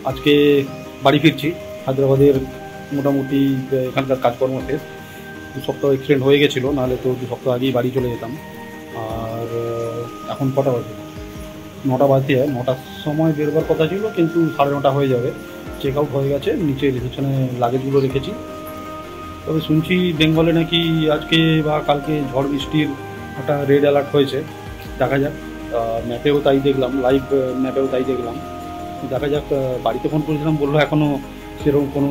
আজকে বাড়ি ফিরছি। হায়দ্রাবাদের মোটামুটি এখানকার কাজকর্ম শেষ। 2 সপ্তাহ এক্সটেন্ড হয়ে গেছিলো, নাহলে তো 2 সপ্তাহ আগেই বাড়ি চলে যেতাম। আর এখন কটা বাজে? 9টা বাজতে যায়। 9টার সময় বেরোবার কথা ছিল, কিন্তু 9:30 হয়ে যাবে। চেক আউট হয়ে গেছে, নিচে রিসেপশনে লাগেজগুলো রেখেছি। তবে শুনছি বেঙ্গলে নাকি আজকে বা কালকে ঝড় বৃষ্টির একটা রেড অ্যালার্ট হয়েছে। দেখা যাক, ম্যাপেও তাই দেখলাম, লাইভ ম্যাপেও তাই দেখলাম। দেখা যাক। বাড়িতে ফোন করেছিলাম, বললো এখনও সেরকম কোনো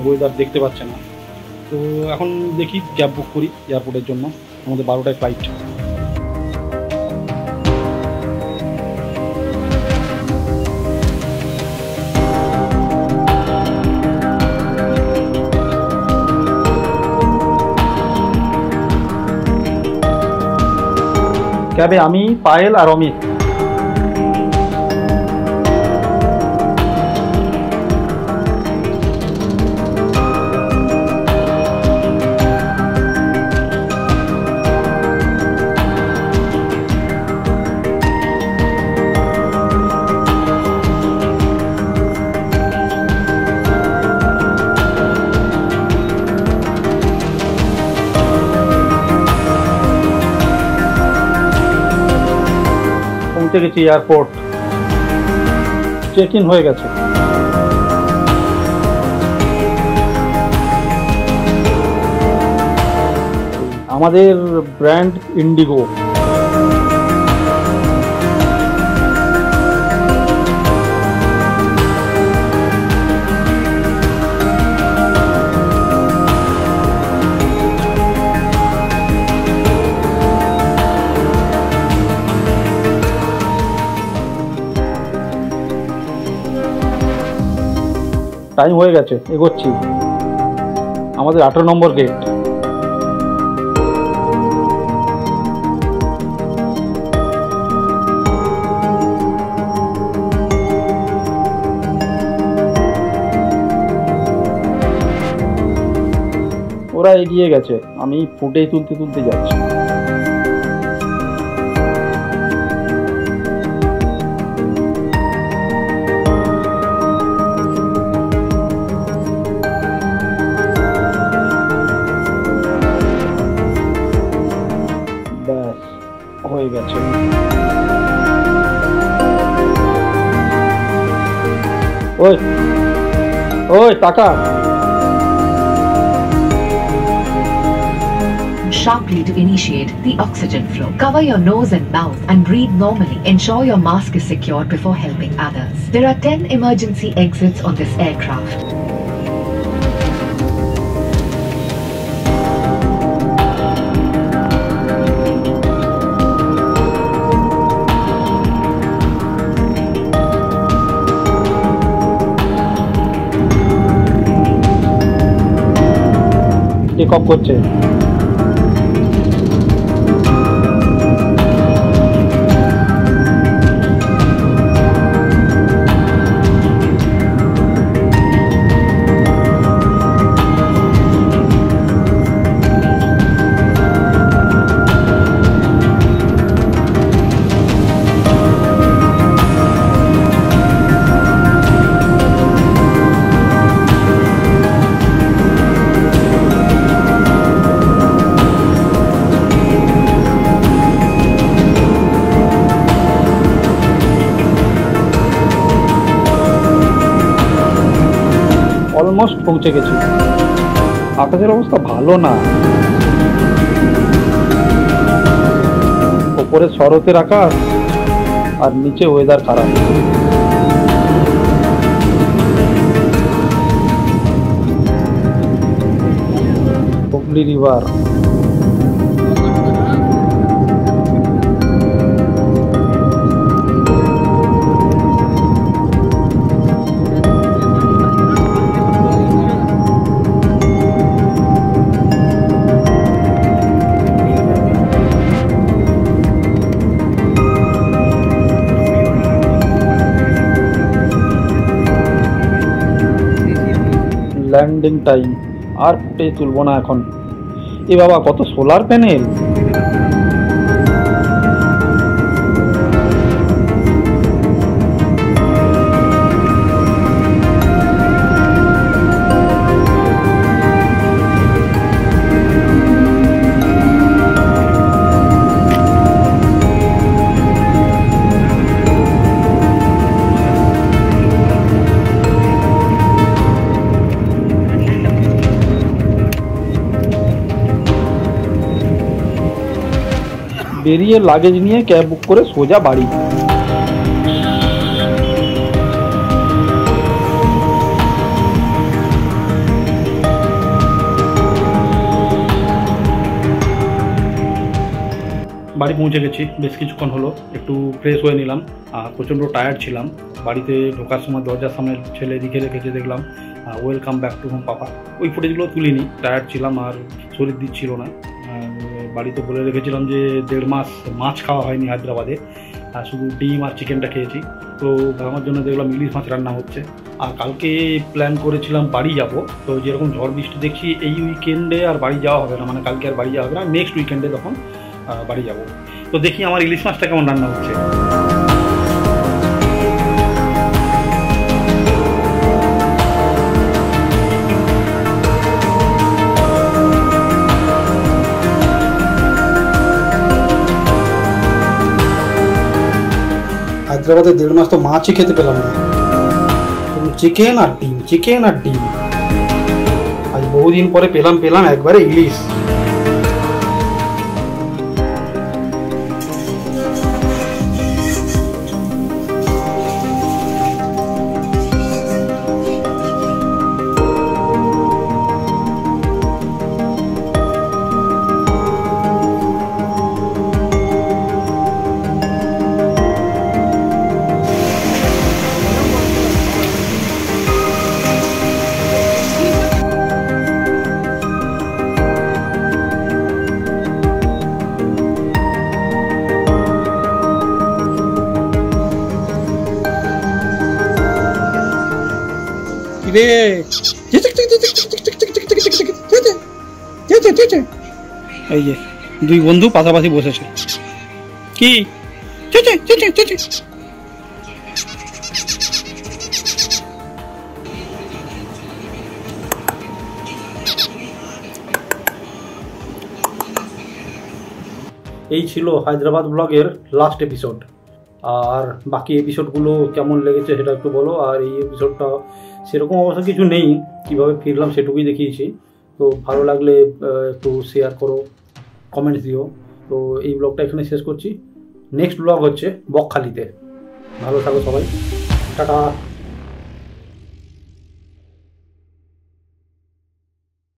ওয়েদার দেখতে পাচ্ছে না। তো এখন দেখি ক্যাব বুক করি এয়ারপোর্টের জন্য। আমাদের 12টায় ফ্লাইট। ক্যাবে আমি, পায়েল আর অমিত। পৌঁছে গেছি এয়ারপোর্ট। চেক ইন হয়ে গেছে। আমাদের ব্র্যান্ড ইন্ডিগো। টাইম হয়ে গেছে, এগোচ্ছি। আমাদের 18 নম্বর গেট। ওরা এগিয়ে গেছে, আমি ফুটে তুলতে তুলতে যাচ্ছি। ব্যাস, হয়ে গেছে। ওই ওই টাকা। Sharply to initiate the oxygen flow. Cover your nose and mouth and breathe normally. Ensure your mask is secured before helping others. There are 10 emergency exits on this aircraft. Take off করছে। Almost পৌঁছে গেছি। আকাশের অবস্থা ভালো না, ওপরে শরতের আকাশ আর নিচে ওয়েদার খারাপ। হুগলি রিভার। Landing time. আর ফুটে তুলবো না এখন। এ বাবা, কত সোলার প্যানেল! বেরিয়ে লাগেজ নিয়ে ক্যাব বুক করে সোজা বাড়ি। বাড়ি পৌঁছে গেছি, বেশ কিছুক্ষণ হলো, একটু ফ্রেশ হয়ে নিলাম আর প্রচণ্ড টায়ার্ড ছিলাম। বাড়িতে ঢোকার সময় দরজার সামনে ছেলে লিখে রেখেছে, দেখলাম ওয়েলকাম ব্যাক টু হোম পাপা। ওই ফুটেজগুলো তুলিনি, টায়ার্ড ছিলাম আর শরীর দিচ্ছিল না। বাড়িতে বলে রেখেছিলাম যে 1.5 মাস মাছ খাওয়া হয়নি হায়দ্রাবাদে, আর শুধু ডিম আর চিকেনটা খেয়েছি। তো আমার জন্য দেখলাম ইলিশ মাছ রান্না হচ্ছে। আর কালকে প্ল্যান করেছিলাম বাড়ি যাব, তো যেরকম ঝড় বৃষ্টি দেখছি এই উইকেন্ডে আর বাড়ি যাওয়া হবে না, মানে কালকে আর বাড়ি যাওয়া হবে না, নেক্সট উইকেন্ডে তখন বাড়ি যাব। তো দেখি আমার ইলিশ মাছটা কেমন রান্না হচ্ছে। হায়দ্রাবাদে 1.5 মাস তো মাছই খেতে পেলাম না, চিকেন আর ডিম, চিকেন আর ডিম। আজ বহুদিন পরে পেলাম একবারে ইলিশ। এই যে দুই বন্ধু পাশাপাশি বসেছে, কি এই ছিল হায়দ্রাবাদ ব্লগের লাস্ট এপিসোড। আর বাকি এপিসোডগুলো কেমন লেগেছে সেটা একটু বলো। আর এই এপিসোডটা সেরকম অবশ্য কিছু নেই, কীভাবে ফিরলাম সেটুকুই দেখিয়েছি। তো ভালো লাগলে একটু শেয়ার করো, কমেন্টস দিও। তো এই ব্লগটা এখানে শেষ করছি। নেক্সট ব্লগ হচ্ছে বকখালিতে। ভালো থাকো সবাই, টাটা।